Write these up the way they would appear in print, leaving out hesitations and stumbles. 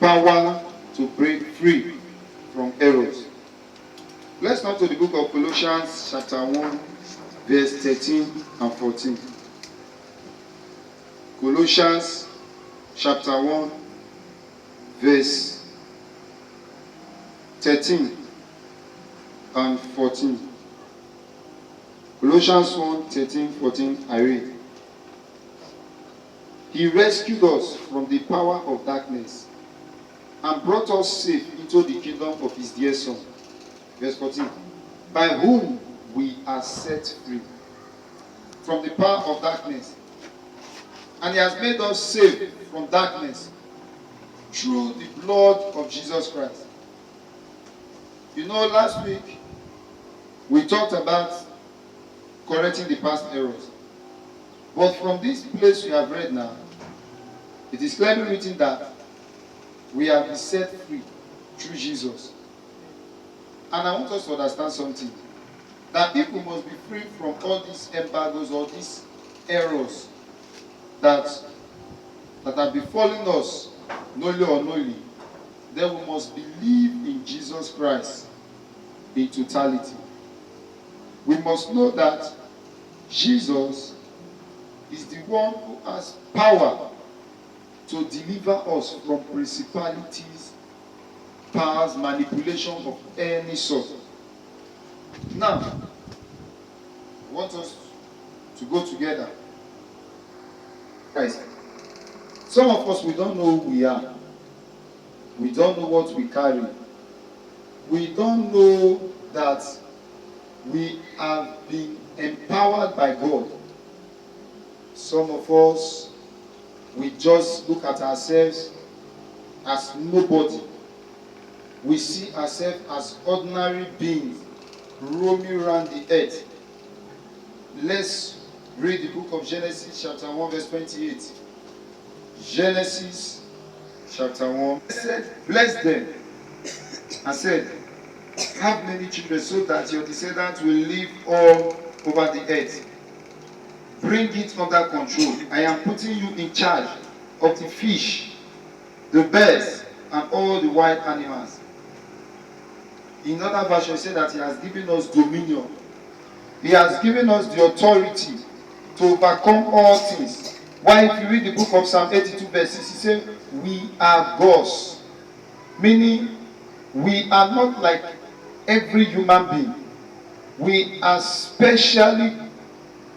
power to break free from errors. Let's turn to the book of Colossians chapter 1 verse 13 and 14. Colossians chapter 1 verse 13 and 14. Colossians 1, 13, 14, I read. He rescued us from the power of darkness and brought us safe into the kingdom of his dear Son. Verse 14. By whom we are set free from the power of darkness. And he has made us safe from darkness through the blood of Jesus Christ. You know, last week we talked about correcting the past errors. But from this place we have read now, it is clearly written that we have been set free through Jesus. And I want us to understand something. That people must be free from all these embargoes, all these errors that are befalling us, knowingly or unknowingly. Then we must believe in Jesus Christ in totality. We must know that Jesus is the one who has power to deliver us from principalities, powers, manipulation of any sort. Now, I want us to go together. Guys, some of us, we don't know who we are. We don't know what we carry. We don't know that we have been empowered by God. Some of us, we just look at ourselves as nobody. We see ourselves as ordinary beings roaming around the earth. Let's read the book of Genesis chapter 1 verse 28. Genesis chapter 1. It said, bless them and said, have many children so that your descendants will live all over the earth. Bring it under control. I am putting you in charge of the fish, the birds, and all the wild animals. In other version, it said that he has given us dominion. He has given us the authority to overcome all things. Why, if you read the book of Psalm 82 verse 6, he said, we are gods. Meaning, we are not like every human being. We are specially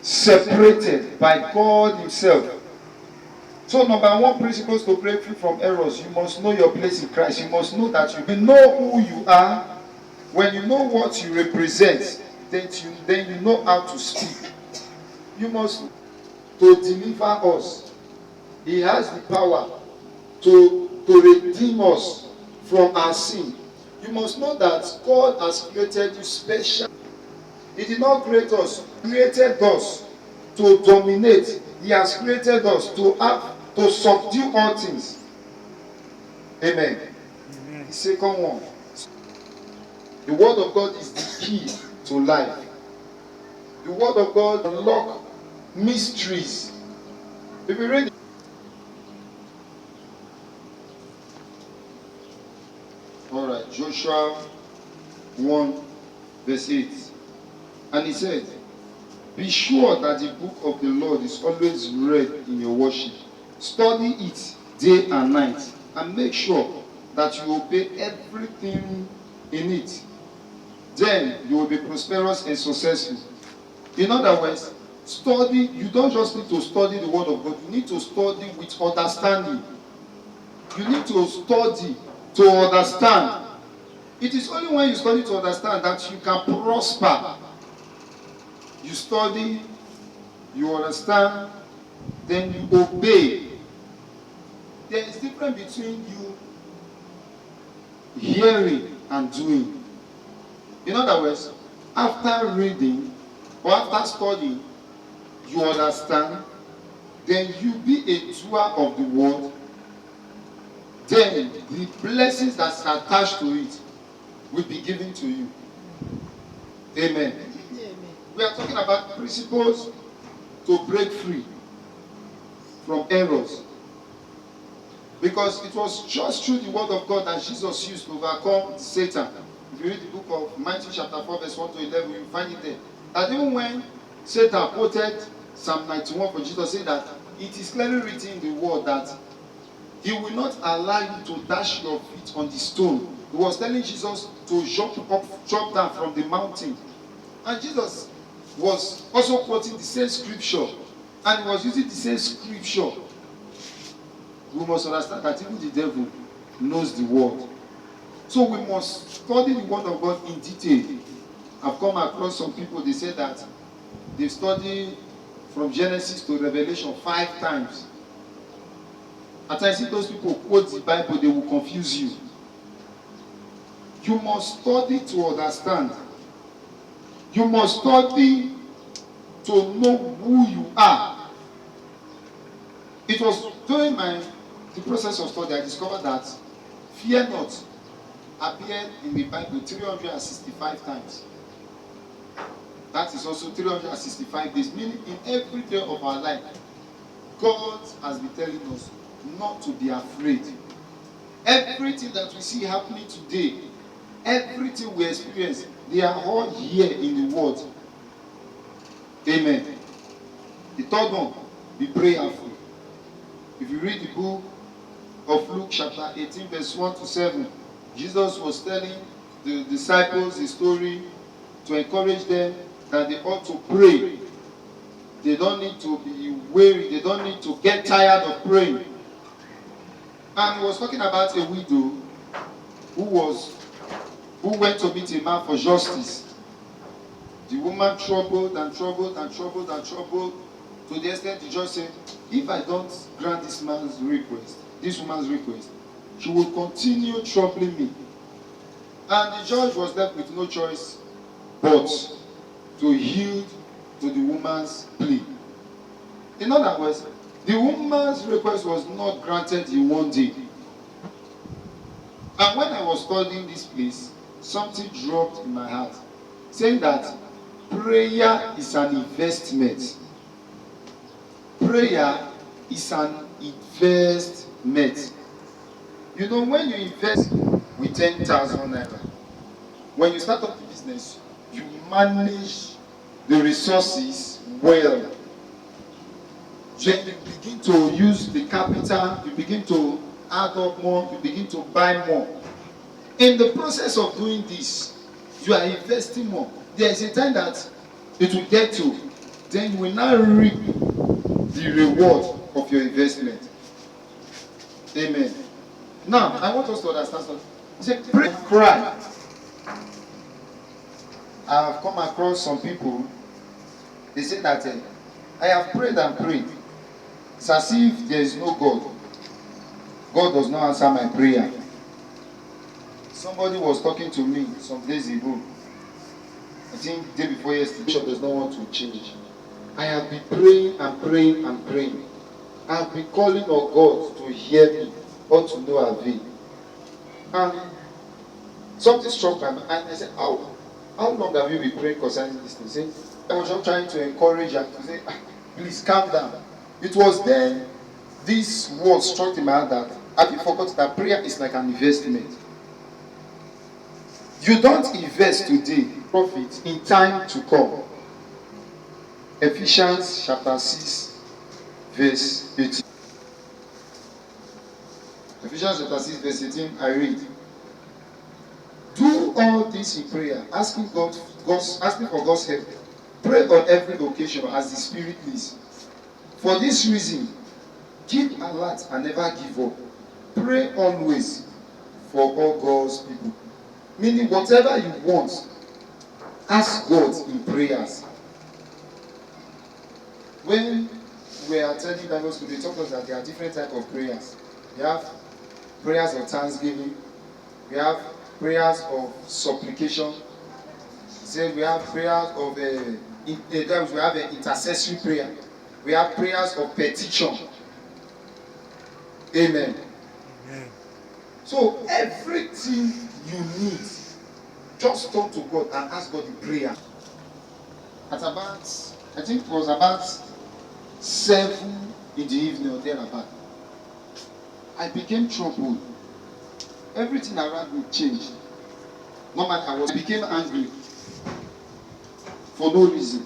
separated by God himself. So number one principle to break free from errors, you must know your place in Christ. You must know that you know who you are. When you know what you represent, then you know how to speak. You must to deliver us. He has the power to redeem us from our sin. You must know that God has created you special. He did not create us, he created us to dominate. He has created us to subdue all things. Amen. Amen. The second one. The word of God is the key to life. The word of God unlocks mysteries. If you read Alright, Joshua 1 verse 8. And he said, be sure that the book of the Lord is always read in your worship. Study it day and night, and make sure that you obey everything in it. Then you will be prosperous and successful. In other words, study, you don't just need to study the word of God, you need to study with understanding. You need to study to understand. It is only when you study to understand that you can prosper. You study, you understand, then you obey. There is a difference between you hearing and doing. In other words, after reading or after studying, you understand, then you be a doer of the word, then the blessings that are attached to it will be given to you. Amen. We are talking about principles to break free from errors. Because it was just through the word of God that Jesus used to overcome Satan. If you read the book of Matthew chapter 4 verse 1 to 11, you find it there. That even when Satan quoted Psalm 91 for Jesus, saying that it is clearly written in the word that he will not allow you to dash your feet on the stone. He was telling Jesus to jump down from the mountain. And Jesus was also quoting the same scripture. And he was using the same scripture. We must understand that even the devil knows the word. So we must study the word of God in detail. I've come across some people, they say that they study from Genesis to Revelation 5 times. At times, if those people quote the Bible, they will confuse you. You must study to understand. You must study to know who you are. It was during the process of study I discovered that fear not appeared in the Bible 365 times. That is also 365 days, meaning in every day of our life, God has been telling us not to be afraid. Everything that we see happening today, everything we experience, they are all here in the word. Amen. The third one, be prayerful. If you read the book of Luke chapter 18 verse 1 to 7, Jesus was telling the disciples a story to encourage them that they ought to pray. They don't need to be weary. They don't need to get tired of praying. And he was talking about a widow who went to meet a man for justice. The woman troubled and troubled and troubled and troubled to the extent the judge said, if I don't grant this woman's request, she will continue troubling me. And the judge was left with no choice but to yield to the woman's plea. In other words, the woman's request was not granted in one day. And when I was studying this place, something dropped in my heart, saying that prayer is an investment. Prayer is an investment. You know, when you invest with 10,000 naira, when you start up the business, you manage the resources well. Then you begin to use the capital, you begin to add up more, you begin to buy more. In the process of doing this, you are investing more. There is a time that it will get to, then you will now reap the reward of your investment. Amen. Now, I want us to understand something. He said, pray and cry. I have come across some people, they say that I have prayed and prayed. It's as if there is no God. God does not answer my prayer. Somebody was talking to me some days ago. I think the day before yesterday, Bishop does not want to change. I have been praying and praying and praying. I have been calling on God to hear me or to no avail. And something struck my mind. And I said, how long have you been praying concerning this thing? I was just trying to encourage her to say, please calm down. It was then this word struck in my heart that have you forgotten that prayer is like an investment? You don't invest today, profit in time to come. Ephesians chapter 6, verse 18. Ephesians chapter 6, verse 18, I read. Do all this in prayer, asking for God's help. Pray on every occasion as the Spirit leads. For this reason, keep alert and never give up. Pray always for all God's people. Meaning, whatever you want, ask God in prayers. When we are attending Bible school, they taught us that there are different types of prayers. We have prayers of thanksgiving. We have prayers of supplication. We have prayers of we have an intercessory prayer. We have prayers of petition. Amen. Amen. So everything you need, just talk to God and ask God in prayer. At about, I think it was about 7 in the evening or thereabout, I became troubled. Everything around me changed. Normally, I became angry for no reason.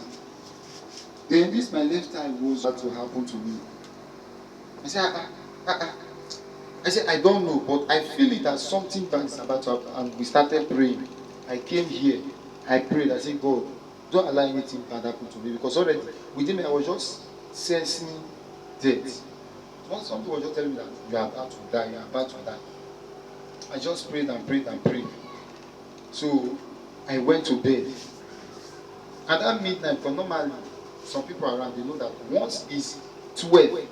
Then this my left eye was about to happen to me. I said, I said, I don't know, but I feel it as something bad is about to happen. And we started praying. I came here. I prayed. I said, God, don't allow anything bad happen to me. Because already within me, I was just sensing death. Something was just telling me that you are about to die. You are about to die. I just prayed and prayed and prayed. So I went to bed. At that midnight, because normally some people around, they know that once it's 12,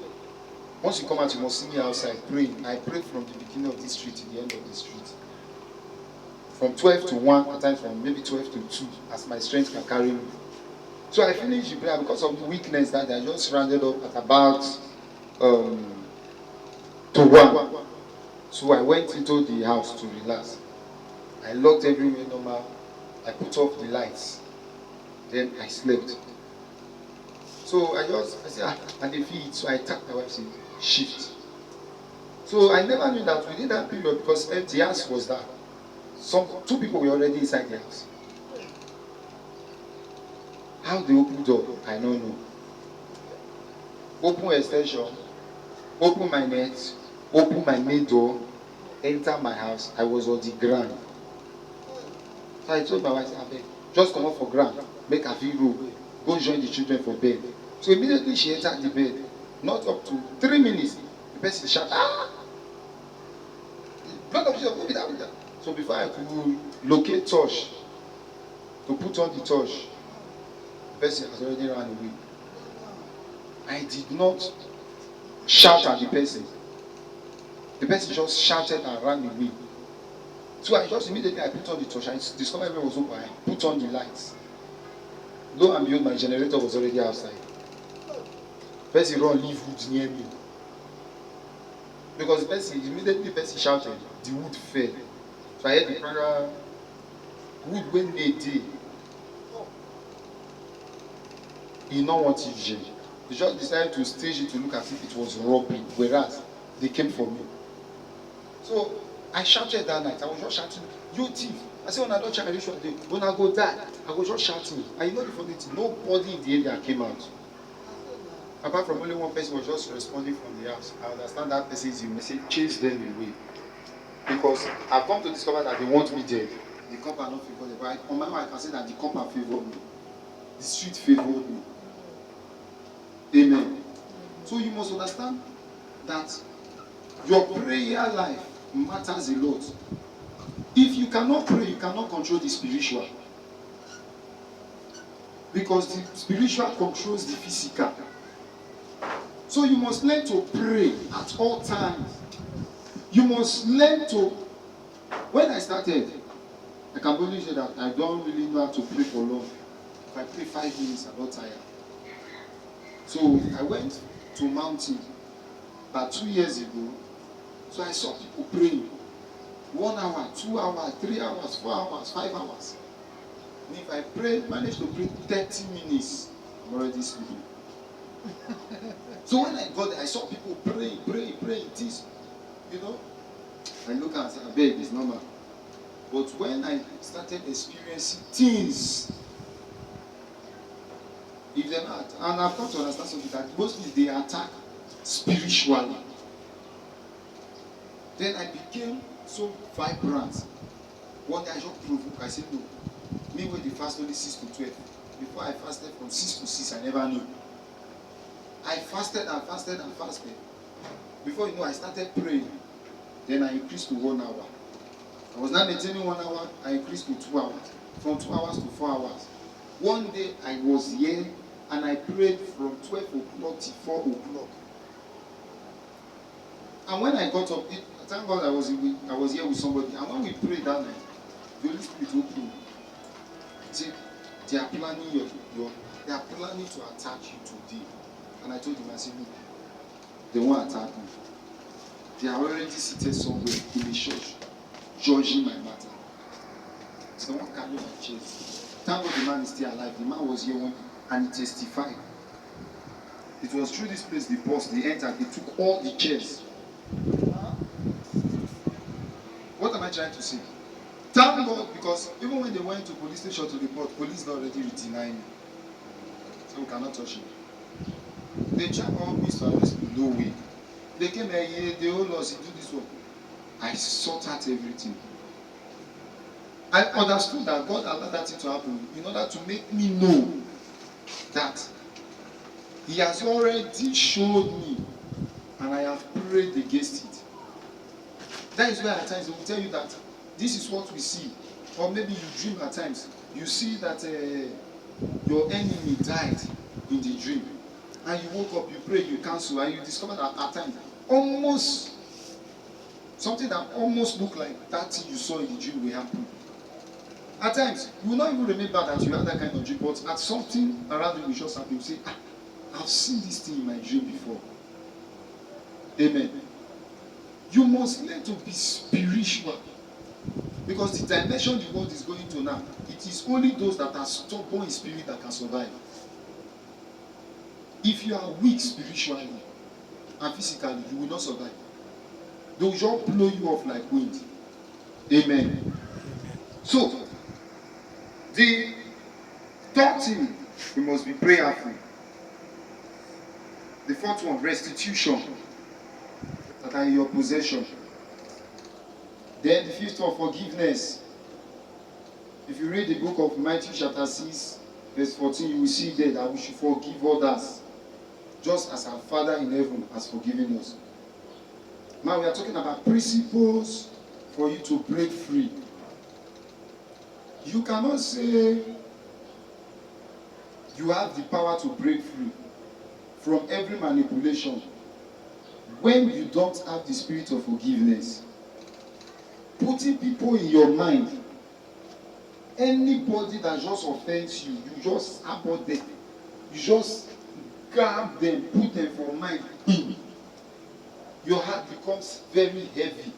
once you come out, you must see me outside praying. I pray from the beginning of this street to the end of the street. From 12 to 1, at times from maybe 12 to 2, as my strength can carry me. So I finished the prayer because of the weakness that I just rounded up at about to 1. So I went into the house to relax. I locked everywhere normal. I put off the lights. Then I slept. So I said, and they feed. So I tapped my wife, said, shift. So I never knew that within that period, because the house was there, two people were already inside the house. How they opened door, I don't know. Open extension, open my net, open my main door, enter my house. I was on the ground. So I told my wife, just come up for ground, make her feel room, go join the children for bed. So immediately she entered the bed. Not up to 3 minutes, the person shouted, blood of Jesus, go with that. So before I could locate torch to put on the torch, the person has already run away. I did not shout at the person. The person just shouted and ran away. So I just immediately put on the torch. I discovered everything was open. I put on the lights. Lo and behold, my generator was already outside. Person run, leave wood near me. Because the person shouted, the wood fell. So I heard the prayer, wood when they did. He not want it. They just decided to stage it to look as if it was robbery, whereas they came for me. So I shouted that night. I was just shouting, you thief. I said, when I don't charge you, when I go die, I was just shouting. And you know the funny thing, nobody in the area came out. Apart from only one person was just responding from the house. I understand that person is in message, chase them away. Because I've come to discover that they want me dead. The copper not favored me. But on my own, I can say that the copper favored me. The street favored me. Amen. So you must understand that your prayer life matters a lot. If you cannot pray, you cannot control the spiritual. Because the spiritual controls the physical. So you must learn to pray at all times. You must learn to... When I started, I can only say that I don't really know how to pray for long. If I pray 5 minutes, I'm not tired. So I went to mountain about 2 years ago. So I saw people praying 1 hour, 2 hours, 3 hours, 4 hours, 5 hours. And if I manage to pray 30 minutes, I'm already sleeping. So when I got there, I saw people praying, this, you know. I look and say, I beg, it's normal. But when I started experiencing things, if they're not, and I've come to understand something that mostly they attack spiritually. Then I became so vibrant. One day I just provoked. I said, no. Me when they fast only 6 to 12. Before I fasted from 6 to 6, I never knew. I fasted and fasted and fasted. Before you know, I started praying. Then I increased to 1 hour. I was not maintaining 1 hour. I increased to 2 hours. From 2 hours to 4 hours. One day I was here and I prayed from 12 o'clock to 4 o'clock. And when I got up, thank God I was here with somebody. And when we prayed that night, the Holy Spirit opened. See, they are planning they are planning to attack you today. And I told him, I said, look, they won't attack me. They are already seated somewhere in the church, judging my matter. So they won't carry my chest. Thank God the man is still alive. The man was here and he testified. It was through this place they entered, they took all the chairs. trying to say? Thank God, because even when they went to police station to report, police already denying me. So we cannot touch him. They tried all this to arrest me. No way. They came here, they all us, do this one. I sought out everything. I understood that God allowed that thing to happen in order to make me know that He has already showed me and I have prayed against it. That is why at times they will tell you that this is what we see. Or maybe you dream at times. You see that your enemy died in the dream. And you woke up, you pray, you cancel, and you discover that at times, almost something that almost looked like that thing you saw in the dream will happen. At times, you will not even remember that you had that kind of dream, but at something around you will just happen. You say, I've seen this thing in my dream before. Amen. You must learn to be spiritual. Because the dimension the world is going to now, it is only those that are stubborn in spirit that can survive. If you are weak spiritually and physically, you will not survive. They will just blow you off like wind. Amen. So, the third thing, we must be prayerful. The fourth one, restitution, that are in your possession. Then the fifth one, forgiveness. If you read the book of Matthew chapter 6, verse 14, you will see there that we should forgive others, just as our Father in heaven has forgiven us. Now we are talking about principles for you to break free. You cannot say you have the power to break free from every manipulation when you don't have the spirit of forgiveness. Putting people in your mind, anybody that just offends you, you just abort them. You just grab them, put them for mind. Your heart becomes very heavy.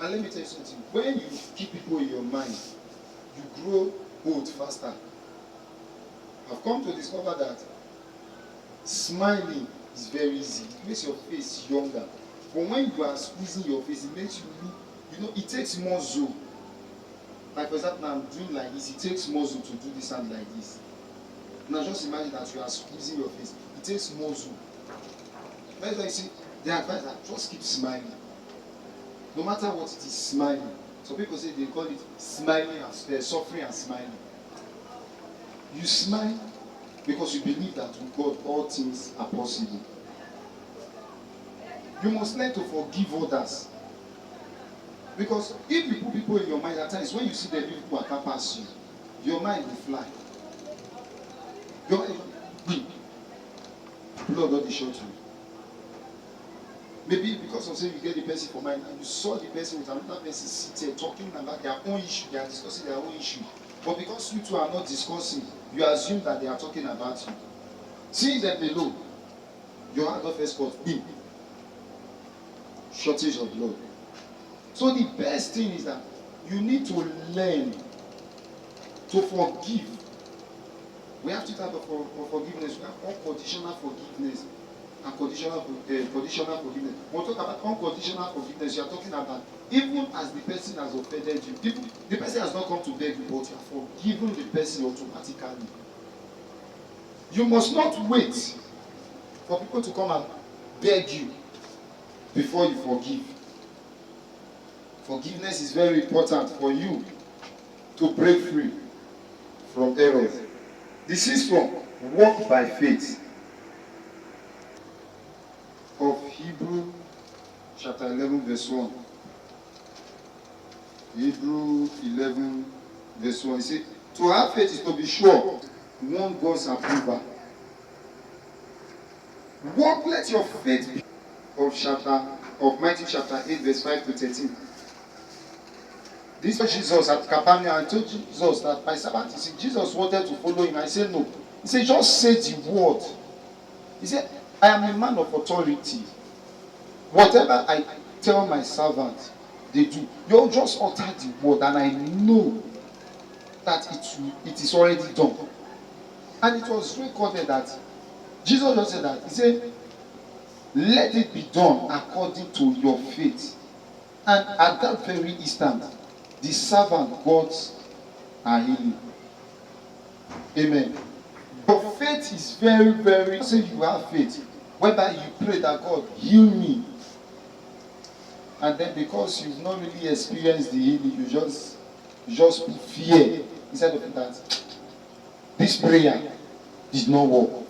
And let me tell you something. When you keep people in your mind, you grow old faster. I've come to discover that smiling is very easy. It makes your face younger. But when you are squeezing your face, it makes you look, it takes muscle. Like for example, now I'm doing like this, it takes muscle to do this hand like this. Now just imagine that you are squeezing your face. It takes muscle. That's why you see, the advice that just keep smiling. No matter what it is, smiling. So people say they call it smiling and suffering and smiling. You smile because you believe that with God all things are possible. You must learn to forgive others. Because if you put people in your mind at times, when you see them people attack past you, your mind will fly. Your blood already shot you. Maybe because of saying you get the person for mind and you saw the person with another person sitting talking about their own issue, they are discussing their own issue. But because you two are not discussing, you assume that they are talking about you. Seeing them alone, your heart of first got shortage of blood. So the best thing is that you need to learn to forgive. We have two types of forgiveness. We have unconditional forgiveness and conditional forgiveness. When we talk about unconditional forgiveness, you are talking about even as the person has offended you. The person has not come to beg you, but you are forgiving the person automatically. You must not wait for people to come and beg you before you forgive. Forgiveness is very important for you to break free from errors. The sixth one, walk by faith. Of Hebrew chapter 11 verse 1. Hebrew 11 verse 1. He said, to have faith is to be sure, want God's approval. Walk, let your faith be of Matthew chapter 8 verse 5 to 13. This was Jesus at Capernaum. I told Jesus that my servant is sick. Jesus wanted to follow him. I said no. He said, just say the word. He said, I am a man of authority. Whatever I tell my servant, they do. You just utter the word, and I know that it is already done. And it was recorded that Jesus just said that. He said, let it be done according to your faith. And at that very instant, the servant got her healing. Amen. Your faith is very, very. Say you have faith. Whether you pray that God heal me, and then because you've not really experienced the healing, you just put fear instead of that. This prayer did not work.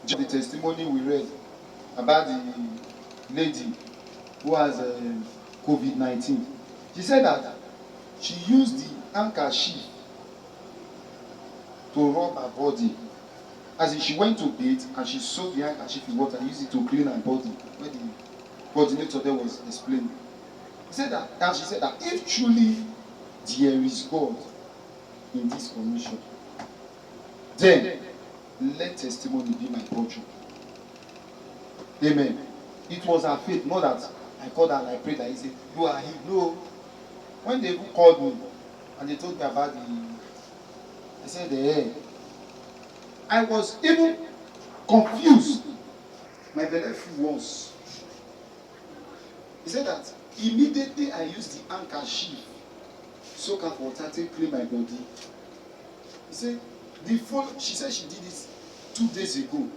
Just the testimony we read about the lady who has COVID-19. She said that she used the handkerchief to rub her body. As if she went to bathe and she soaked the handkerchief in water and used it to clean her body. Where the coordinator there was explaining. He said that, and she said that if truly there is God in this commission, then let testimony be my portion. Amen. It was her faith, not that I called her and I prayed that he said, you are healed. No. When they called me and they told me about I said, hey. I was even confused. My belly was. He said that immediately I used the handkerchief, soak up water to clean my body. He said, she said she did it 2 days ago.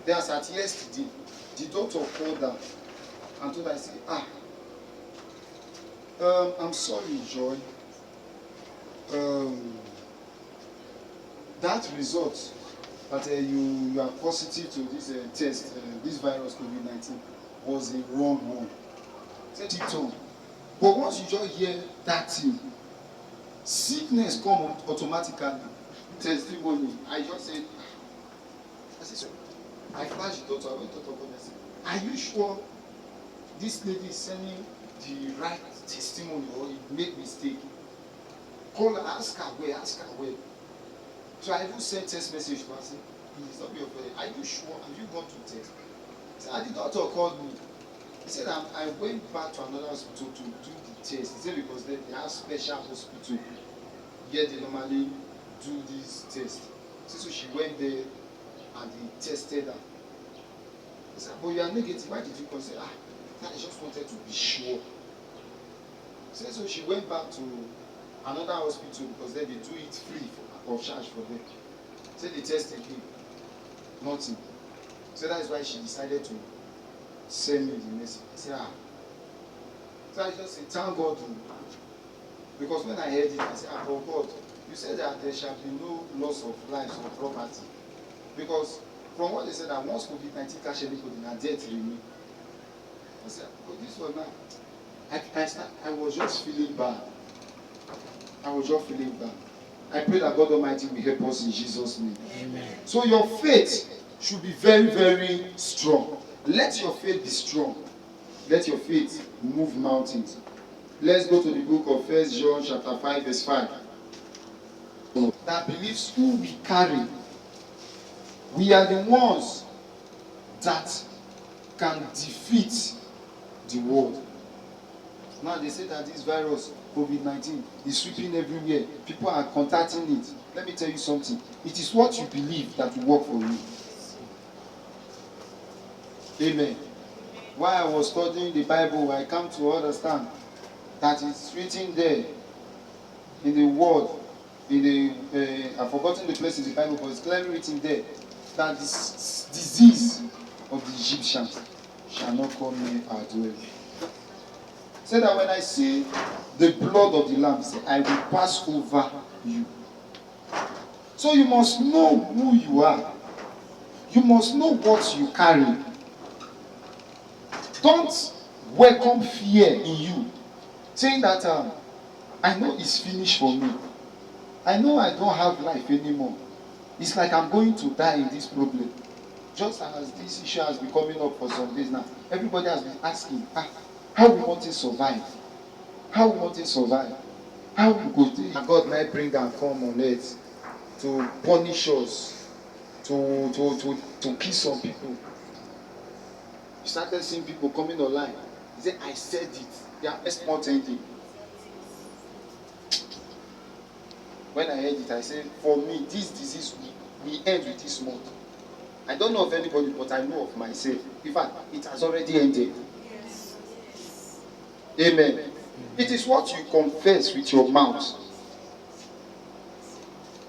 Then as at yesterday, the doctor called her and told her, I said, I'm sorry, Joy. That result that you are positive to this test, this virus COVID-19, was a wrong one. Said it all. But once you just hear that thing, sickness come automatically. Testimony. I just said, I flashed the doctor. I went to talk about it. Are you sure this lady is sending the right testimony or it made mistake? Call her, ask her where. So I even sent text message to her saying, please don't be offended. Are you sure? Have you gone to test? He said, the doctor called me. He said, I went back to another hospital to do the test. He said, because they have special hospital where they normally do this test. So she went there and they tested her. He said, but you are negative. Why did you come? Say, I just wanted to be sure. He said, so she went back to another hospital because then they do it free of charge for them. Said they tested him. Nothing. So that is why she decided to send me the message. I said, So I just said, thank God. Because when I heard it, I said, oh God, you said that there shall be no loss of lives or property. Because from what they said, that once COVID-19 catch anybody, and death remain. I said, but this one now, I was just feeling bad. I pray that God Almighty will help us in Jesus' name. Amen. So your faith should be very, very strong. Let your faith be strong. Let your faith move mountains. Let's go to the book of 1 John chapter 5 verse 5. That believes who we carry. We are the ones that can defeat the world. Now they say that this virus, COVID-19, is sweeping everywhere. People are contacting it. Let me tell you something. It is what you believe that will work for you. Amen. While I was studying the Bible, I come to understand that it's written there in the word, I've forgotten the place in the Bible, but it's clearly written there that this disease of the Egyptians shall not come near our dwelling. Say that when I see the blood of the Lamb, say, I will pass over you. So you must know who you are. You must know what you carry. Don't welcome fear in you, saying that I know it's finished for me. I know I don't have life anymore. It's like I'm going to die in this problem. Just as this issue has been coming up for some days now, everybody has been asking, how we want to survive? How we want to survive? How we go to God might bring and come on earth to punish us, to kill some people. You started seeing people coming online. He said, I said it. They are exporting. When I heard it, I said, for me, this disease will end with this month. I don't know of anybody, but I know of myself. In fact, it has already ended. Amen. It is what you confess with your mouth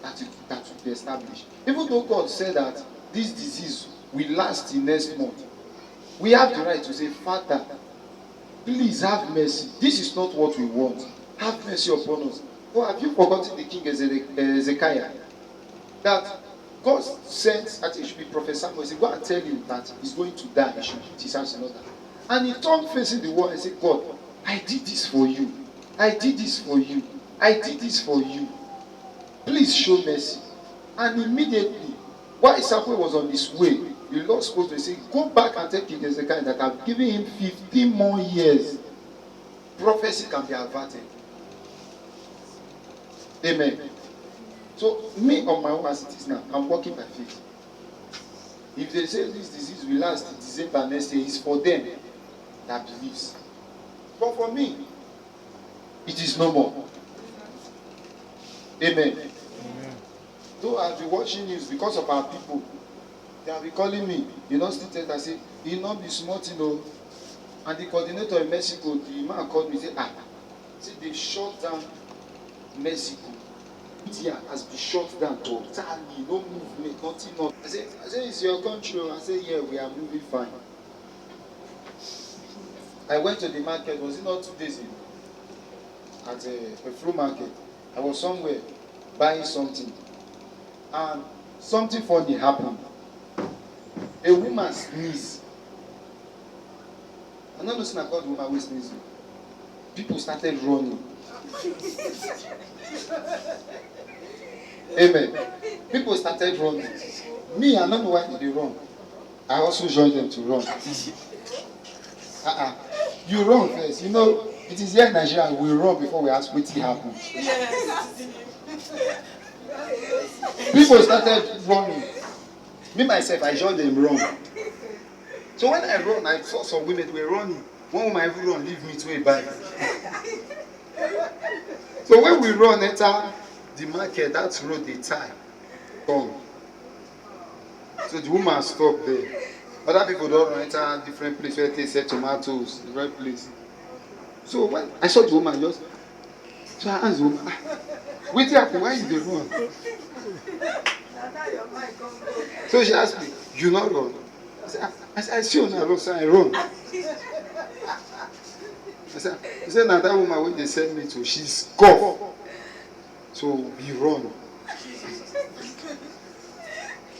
that will be established. Even though God said that this disease will last the next month, we have the right to say, Father, please have mercy. This is not what we want. Have mercy upon us. Oh, have you forgotten the king Hezekiah? That God sent, I think it should be Prophet Samuel, he said, go and tell him that he's going to die. He should put his hands in order. And he turned facing the wall and said, God, I did this for you. I did this for you. I did this for you. Please show mercy. And immediately, while Samuel was on his way, the Lord spoke to him, say, go back and tell King Hezekiah that I've given him 15 more years. Prophecy can be averted. Amen. So, me on my own as it is now, I'm walking by faith. If they say this disease will last December next year, it's for them that believes. But for me, it is no more. Amen. Though I'll be watching news because of our people, they will be calling me. You know, still tell I say, you not be smart, you know. And the coordinator in Mexico, the man called me and said, see, they shut down Mexico. India has been shut down totally, no movement, nothing. I say, it's your country. I say, yeah, we are moving fine. I went to the market, was it not 2 days ago? At a fruit market. I was somewhere buying something. And something funny happened. A woman sneezed. I'm not listening about the woman who sneezed. People started running. Amen. People started running. Me, I don't know why they run. I also joined them to run. You run first. You know, it is here in Nigeria, we run before we ask what happened. Yes. People started running. Me, myself, I joined them run. So when I run, I saw some women were running. One woman every run leave me to a bike. So when we run enter the market, that road they tie. So the woman stopped there. Other people don't run enter different place where they sell tomatoes, different place. So when I saw the woman just, so I asked the woman, wait here, why you dey run? So she asked me, you not run? I said, I see on her road, so I run. I said, now that woman when they send me to, she's cough. So we run.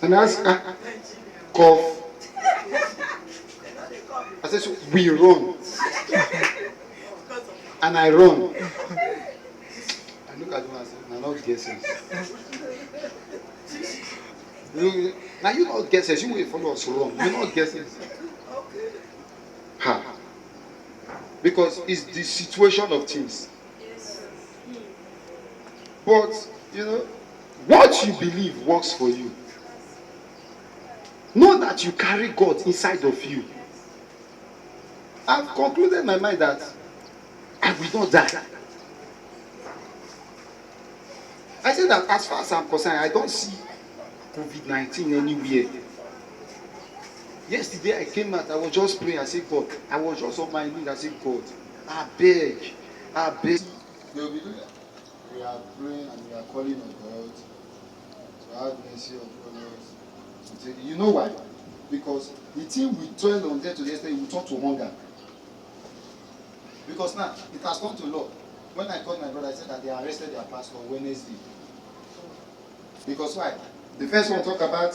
And I asked her, cough. I said, so we run. And I run. I look at them and say, I'm not guessing. Now you not guessing, you will follow us wrong. You're not guessing. Ha. Because it's the situation of things. But, you know, what you believe works for you. Know that you carry God inside of you. I've concluded in my mind that I will not die. I said that as far as I'm concerned, I don't see COVID-19 anywhere. Yesterday I came out, I was just praying, I said, God, I was just on my knees, I said, God, I beg. They will be doing that. We are praying and we are calling on God to have mercy upon us. You know why? Because the thing we toiled on there to yesterday, we turn to hunger. Because now, it has come to law. When I called my brother, I said that they arrested their pastor Wednesday. Because why? The first one talk about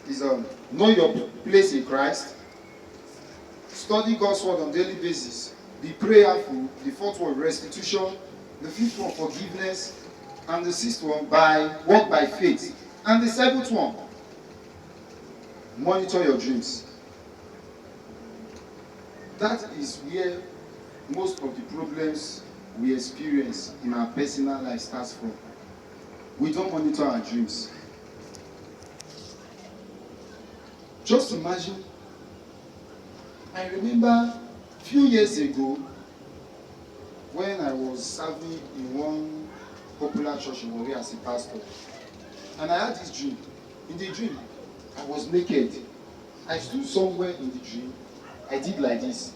is know your place in Christ, study God's word on daily basis, be prayerful, the fourth one restitution, the fifth one forgiveness, and the sixth one walk by faith, and the seventh one monitor your dreams. That is where most of the problems we experience in our personal life starts from. We don't monitor our dreams. Just imagine, I remember a few years ago when I was serving in one popular church in Warri as a pastor, and I had this dream. In the dream, I was naked. I stood somewhere in the dream. I did like this.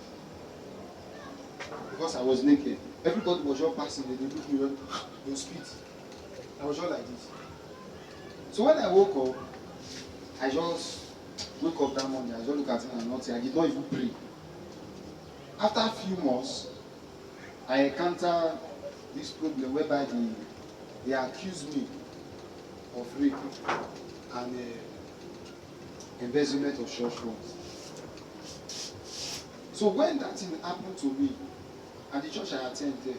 because I was naked. Everybody was just passing, they looked me, they spit. I was just like this. So when I woke up, I just wake up that morning, I just look at it and nothing. I did not even pray. After a few months, I encountered this problem whereby they accused me of rape and embezzlement of church funds. So when that thing happened to me, and the church I attended,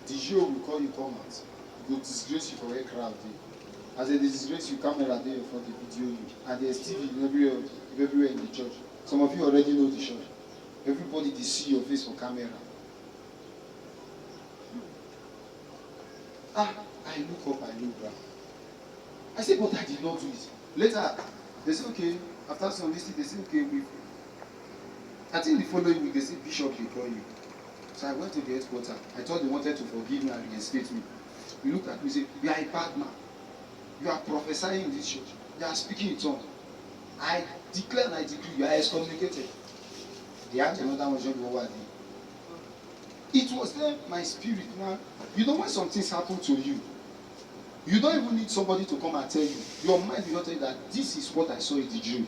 the GO will call you come out. They will disgrace you for a crowd day. As they disgrace you, camera there for the video you. And there's TV everywhere in the church. Some of you already know the church. Everybody they see your face for camera. I look up, I look down. I say, but I did not do it. Later, they say, okay, after some listening, they say, okay, I think the following week, they say, Bishop, they call you. So I went to the headquarters. I thought they wanted to forgive me and reinstate me. He looked at me and said, you are a bad man. You are prophesying in this church. You are speaking in tongues. I declare and I decree, you are excommunicated. They had another one, over there. It was then my spirit. Now, you know when some things happen to you, you don't even need somebody to come and tell you. Your mind will not tell you that this is what I saw in the dream.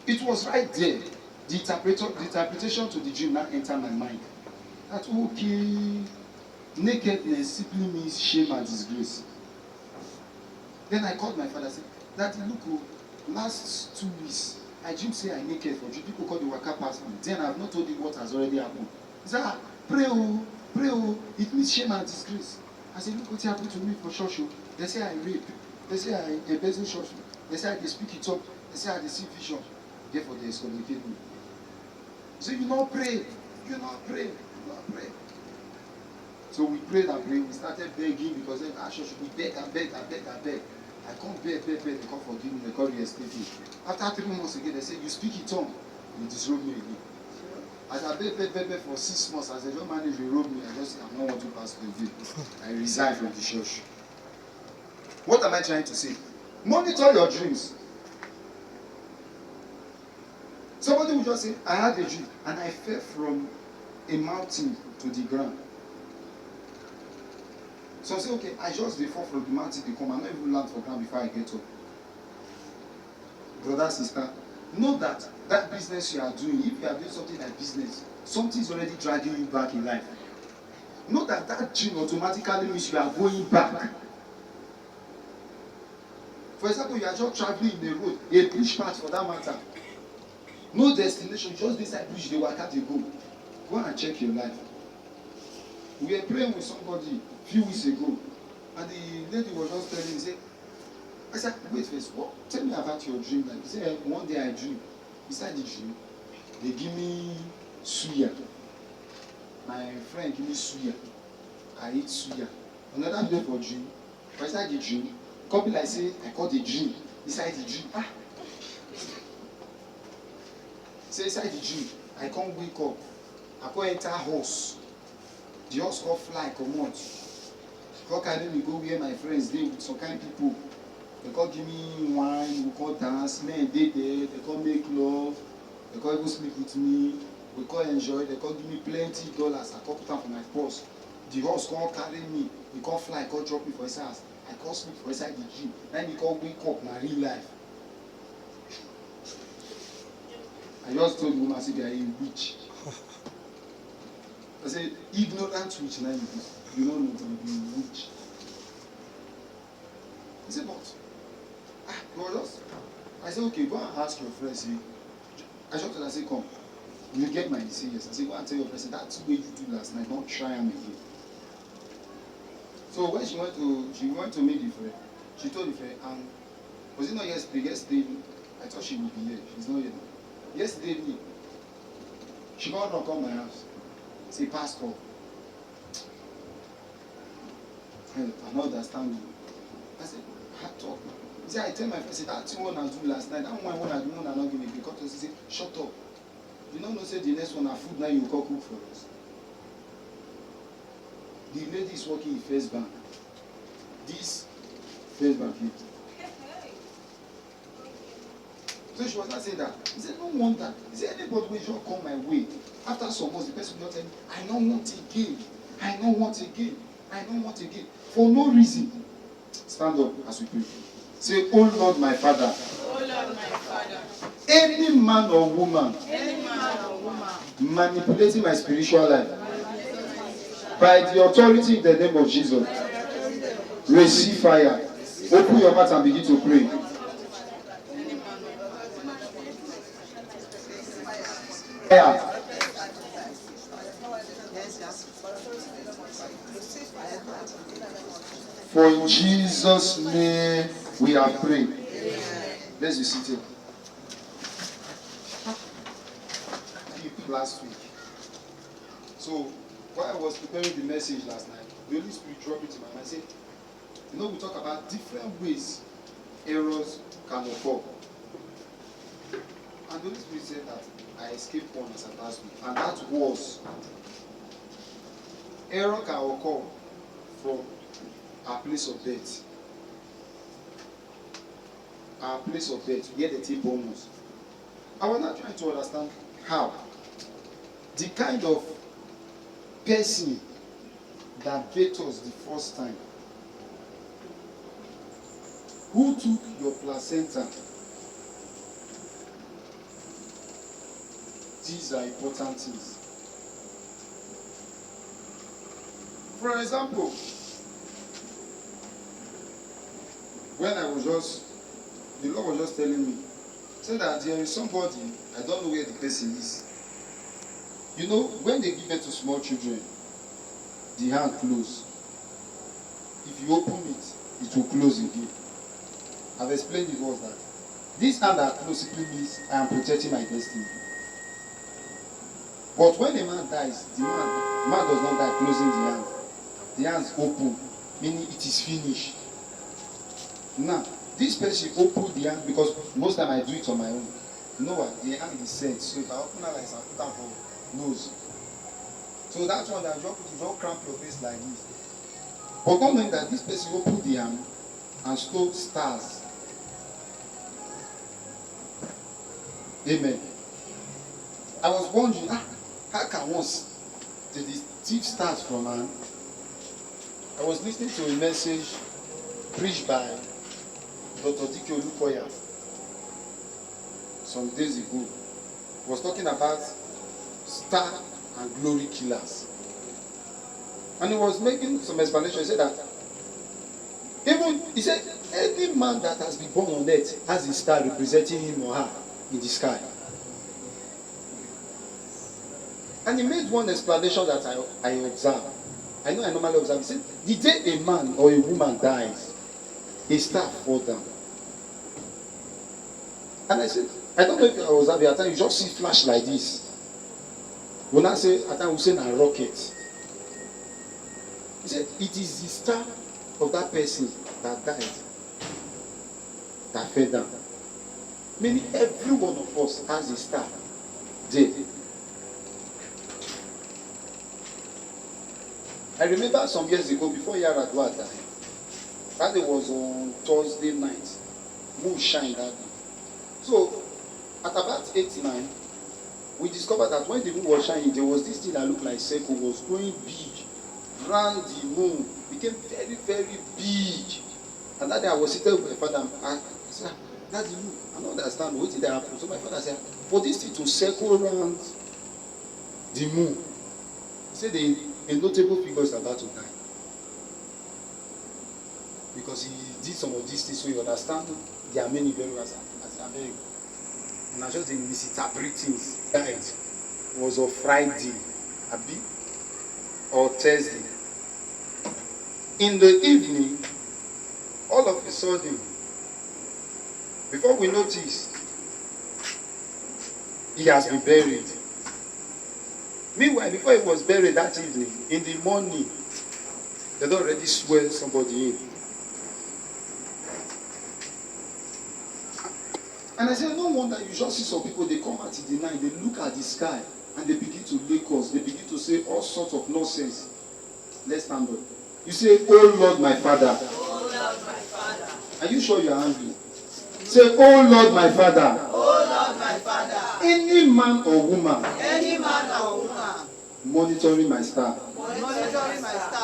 It was right there. The interpretation to the dream now entered my mind. That okay, nakedness simply means shame and disgrace. Then I called my father and said, Daddy, look, last 2 weeks, I dream say I naked for you. People call the waka past me. Then I have not told you what has already happened. He said, pray, it means shame and disgrace. I said, look what happened to me for church. They say I rape. They say I embezzle church. They say I speak it up. They say I see vision. Therefore, they excommunicate me. So you not pray. You not pray. You not pray. So we prayed and prayed. We started begging because then our church we beg and beg and beg and beg. I can't beg. They can't forgive me. They can't reinstate me. After 3 months again, they say you speak in tongue. You disrobe me again. As I beg for 6 months, as I don't manage to robe me, I just say, I'm not want to pass the day. I resign from the church. What am I trying to say? Monitor your dreams. Somebody will just say, I had a dream and I fell from a mountain to the ground. So I say, okay, I just fall from the mountain to come. I'm not even land for ground before I get up. Brother, sister, know that that business you are doing, if you are doing something like business, something is already dragging you back in life. Know that that dream automatically means you are going back. For example, you are just traveling in the road, a bush path for that matter. No destination, just beside bush, they walk out, they go. Go and check your life. We were praying with somebody a few weeks ago, and the lady was just telling me, say, I said, wait first, what? Tell me about your dream. Like, he said, one day I dream. Beside the dream, they give me suya. My friend give me suya. I eat suya. Another day for dream. Beside the dream, copy like say, I caught the dream. Beside the dream, say inside the dream, I can't wake up. I can't enter house. The horse can't fly, come out. How can we go where my friends dey with some kind of people? They can't give me wine, we can't dance, men they there, they can't make love, they can't even sleep with me, we can't enjoy, they can't give me plenty dollars, I can't put them for my purse. The horse can't carry me, he can't fly, he can't drop me for his house, I can't sleep for inside the dream. Then he can't wake up my real life. I just told the woman, I said, they are a witch. I said, ignorant witch, now you don't know, you are a witch. He said, but, I said, okay, go and ask your friends. I shot her, I said, come, you get my decisions. I said, go and tell your friends, that's the way you do last night, don't try them again. So when she went to meet the friend, she told the friend, and was it not yesterday, I thought she would be here, she's not here now. Yesterday evening, she got knock on my house. Say, Pastor, I don't understand you. I said, I talk. He said, I tell my friend, say, that's one I do last night. That one I do, one I not give me. Because he said, shut up. You don't know, say the next one are food now you go cook for us. The lady is working in First Bank. This First Bank here. So she was not saying that. He said, no wonder. He said, anybody will just come my way. After some months, the person will not tell me, I don't want again. I don't want again. I don't want again. For no reason. Stand up as we pray. Say, oh Lord, my Father. Oh Lord, my Father. Any man or woman manipulating my spiritual life by the authority in the name of Jesus, receive fire. Open your mouth and begin to pray. Fire. For in Jesus' name we are praying. Let's be seated. Last week. So while I was preparing the message last night, the Holy Spirit dropped it in my mind. Said, we talk about different ways errors can occur. And the Holy Spirit said that I escaped one as I last week. And that was error can occur from our place of birth. Our place of birth, where the tip bonus. I was not trying to understand how. The kind of person that beat us the first time, who took your placenta? These are important things. For example, when the Lord was just telling me, say that there is somebody, I don't know where the person is. When they give it to small children, the hand closes. If you open it, it will close again. I've explained it was that. This hand that closes simply means I am protecting my destiny. But when a man dies, the man does not die closing the hand. The hand is open, meaning it is finished. Now, this person opened the hand because most time I do it on my own. You know what? The hand is set. So if I open it like this, I put down for nose. So that's one that you don't cramp your face like this. But not knowing that this person opened the hand and stole stars. Amen. I was wondering, how can one thief stars from hand? I was listening to a message preached by Dr. Dike Olukoya some days ago. He was talking about star and glory killers. And he was making some explanation. He said that he said any man that has been born on earth has a star representing him or her in the sky. And he made one explanation that I observed. I normally observe. He said, the day a man or a woman dies, a star falls down. And I said, I don't know if I was at the time, you just see flash like this. When I say, at time we say a rocket. He said, it is the star of that person that died that fell down. Meaning every one of us has a star there. I remember some years ago, before Yaradua died, that day was on Thursday night. Moon shine that day. So, at about 8-9, we discovered that when the moon was shining, there was this thing that looked like circle was going big. Round the moon, became very, very big. And that day I was sitting with my father and I said, Daddy, I don't understand what did happen. So my father said, for this thing to circle around the moon, he said a notable figure is about to die. Because he did some of these things, so you understand there are many very well as America. And I just didn't misinterpret things. It was on Friday, or Thursday. In the evening, all of a sudden, before we notice, he has been buried. Meanwhile, before he was buried that evening, in the morning, they had already swear somebody in. And I said, no wonder you just see some people, they come out in the night, they look at the sky, and they begin to lay calls, they begin to say all sorts of nonsense. Let's stand up. You say, oh Lord, my Father. Oh Lord, my Father. Are you sure you are angry? Say, oh Lord, my Father. Oh Any man or woman monitoring my star,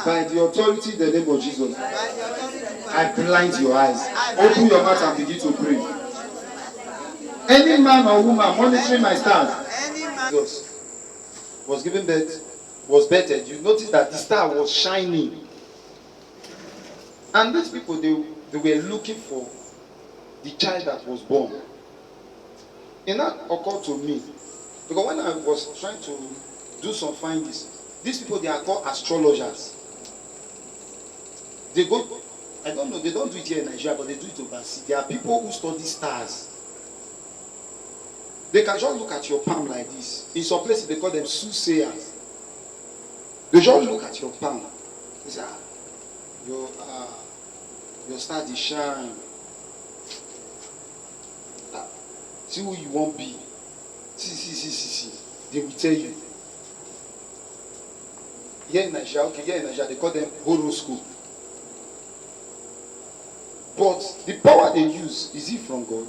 by the authority in the name of Jesus, I blind your eyes. Open your mouth and begin to pray. Any man or woman monitoring my stars. Jesus was given birth, was bettered. You notice that the star was shining. And these people, they were looking for the child that was born. And that occurred to me. Because when I was trying to do some findings, these people, they are called astrologers. They go, I don't know, they don't do it here in Nigeria, but they do it overseas. There are people who study stars. They can just look at your palm like this. In some places, they call them soothsayers. They just look at your palm. They say, your star is shine. See who you won't be. See. They will tell you. Here in Nigeria, they call them horoscope. But the power they use, is it from God?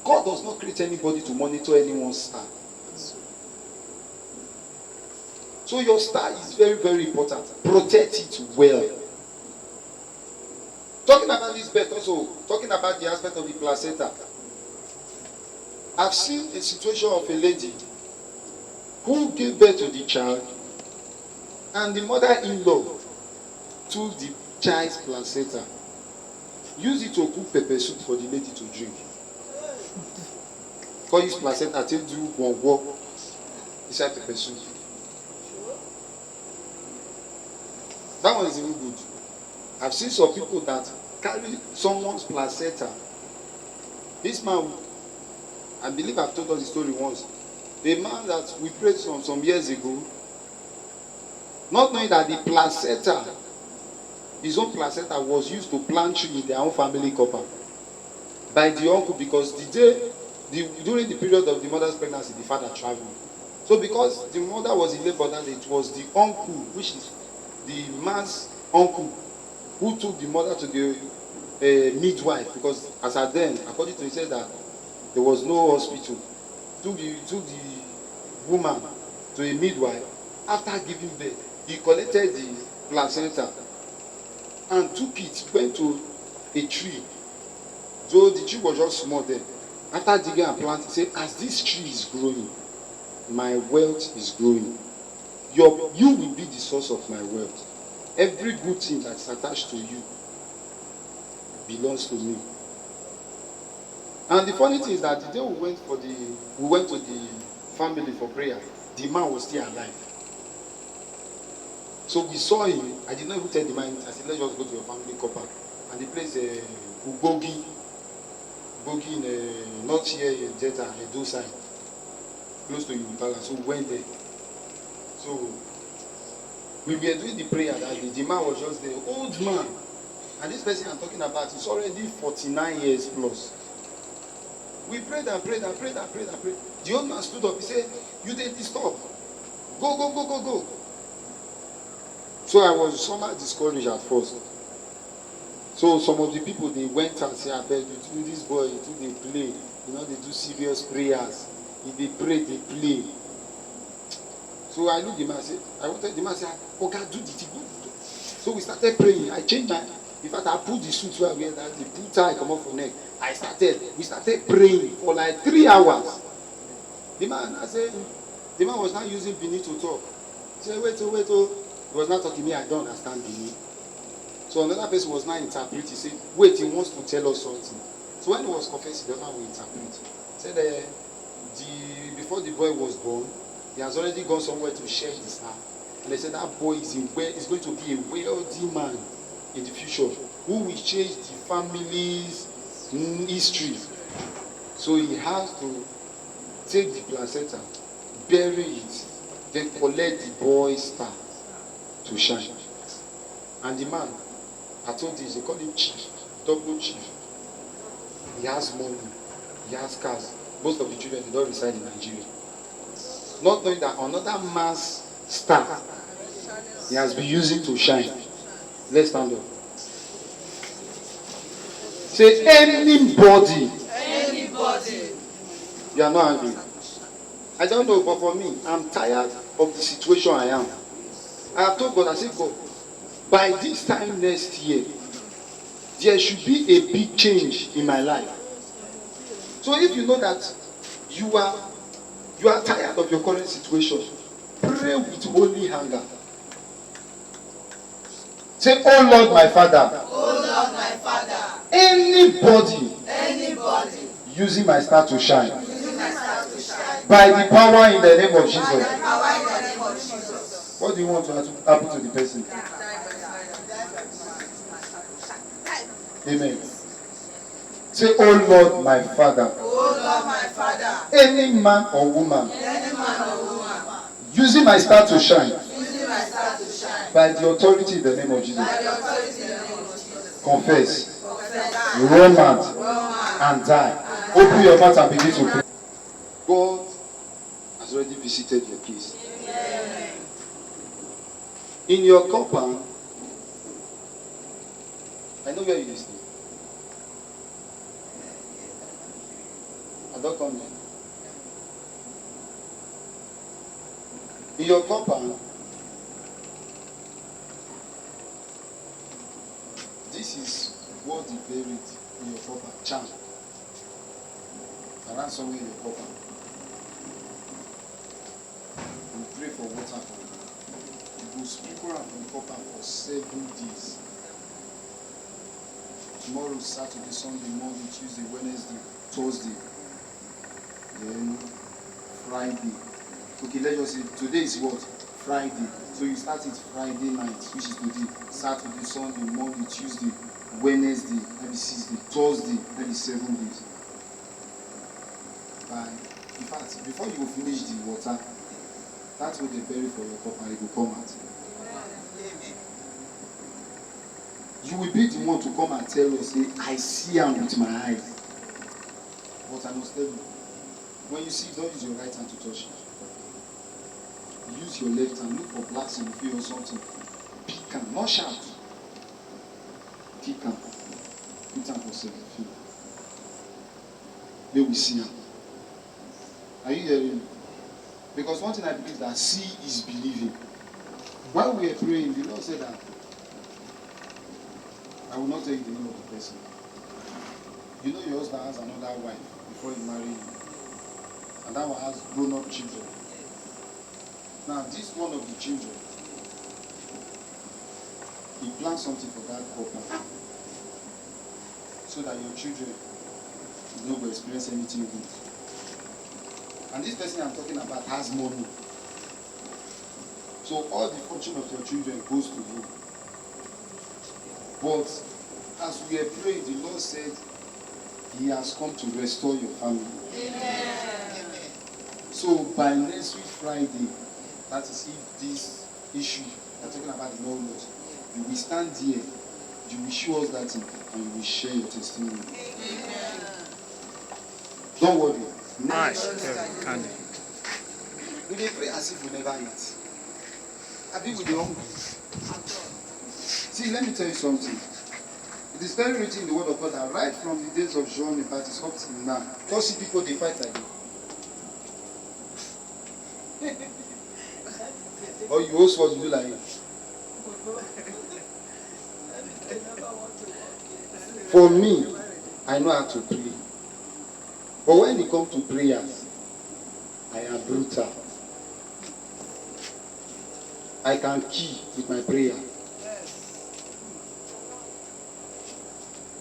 God does not create anybody to monitor anyone's star. So your star is very, very important. Protect it well. Talking about this birth also, talking about the aspect of the placenta. I've seen a situation of a lady who gave birth to the child, and the mother-in-law took the child's placenta, used it to cook pepper soup for the lady to drink. Call his placenta till do one walk inside pepper soup. That one is even good. I've seen some people that carry someone's placenta. This man, I believe I've told us the story once. The man that we prayed some years ago, not knowing that the placenta, his own placenta, was used to plant tree in their own family compound by the uncle, because during the period of the mother's pregnancy, the father traveled. So because the mother was in labor, that it was the uncle, which is the man's uncle, who took the mother to the midwife, because as at then, according to he said that there was no hospital, took the woman to a midwife. After giving birth, he collected the placenta and took it, went to a tree. So the tree was just small then. After digging and planting, he said, as this tree is growing, my wealth is growing. You will be the source of my wealth. Every good thing that's attached to you belongs to me. And the funny thing is that the day we went to the family for prayer, the man was still alive. So we saw him. I did not even tell the man. I said, let's just go to your family compound. And the place, Ugogi, in not here in Jetta, Edo side, close to Yubala. So we went there. So we were doing the prayer that day. The man was just there, old man. And this person I'm talking about is already 49 years plus. We prayed and prayed and prayed and prayed and prayed. The old man stood up. He said, you didn't stop. Go. So I was somewhat discouraged at first. So some of the people, they went and said, I bet you this boy, they play. They do serious prayers. If they pray, they play. So I looked at the man and said, the man said, oh God, do the thing. So we started praying. I changed my, in fact, I put the suit where I wear that, the pull tie come off for neck. We started praying for like 3 hours. The man was not using Bini to talk. He said, wait. He was not talking to me, I don't understand Bini. So another person was not interpreting. He said, wait, he wants to tell us something. So when he was confessing, the other one will interpret. He said, before the boy was born, he has already gone somewhere to share the star. And they said that boy is going to be a wealthy man in the future who will change the family's history. So he has to take the placenta, bury it, then collect the boy's star to shine. And the man, I told you, they call him chief, double chief. He has money, he has cars. Most of the children, they don't reside in Nigeria. Not knowing that another man's star he has been using to shine. Let's stand up. Say anybody. You are not angry. I don't know, but for me, I'm tired of the situation I am. I have told God, I said, God, by this time next year, there should be a big change in my life. So if you know that you are tired of your current situation, pray with holy hunger. Say, oh Lord my Father. Oh Lord my Father. Anybody using my star to shine. By the power in the name of Jesus. What do you want to happen to the person? Amen. Say, oh Lord my Father. Oh Lord my Father. Any man or woman using my star to shine. By the authority in the name of Jesus. Confess. Run out and die. Open your mouth and begin to pray. God has already visited your case. In your compound, I know where you listening. I don't come here. In your compound, this is what they buried in your compound. Charm. Around somewhere in your compound. We pray for water for you. You will sprinkle around the compound for 7 days. Tomorrow, Saturday, Sunday, Monday, Tuesday, Wednesday, Thursday, then Friday. Okay, let's just say today is what? Friday. So you start it Friday night, which is today. Saturday, Sunday, Monday, Tuesday, Wednesday, maybe 6 days, Thursday, maybe 7 days. In fact, before you finish the water, that's what they bury for your cup and it will come out. You will be the one to come and tell us, say, I see him with my eyes. But I must tell you, when you see it, don't use your right hand to touch it. Use your left hand. Look for blacks in the field or something. Pick him, not shout. Pick him. Put him for 7 feet. May we see him. Are you hearing me? Because one thing I believe that see is believing. While we are praying, the Lord said that I will not tell you the name of the person. You know your husband has another wife before you marry him. And that one has grown-up children. Now, this one of the children, he planned something for that couple so that your children will not experience anything good. And this person I'm talking about has money. So all the fortune of your children goes to him. But as we are praying, the Lord said he has come to restore your family. Amen. So by next week Friday, that is if this issue we're talking about the knowledge, you will stand here, you will show us that thing, and you will share your testimony. Amen. Don't worry. Nice. Candy. We dey pray as if we never eat. I think we dey hungry. See, let me tell you something. It is very written in the word of God that right from the days of John the Baptist up till now, just see people they fight again. Or you also what you do like it. For me, I know how to pray. But when it comes to prayers, I am brutal. I can kill with my prayer.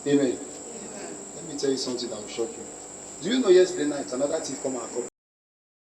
Amen. Let me tell you something that will shock you. Do you know yesterday night another thief come and come?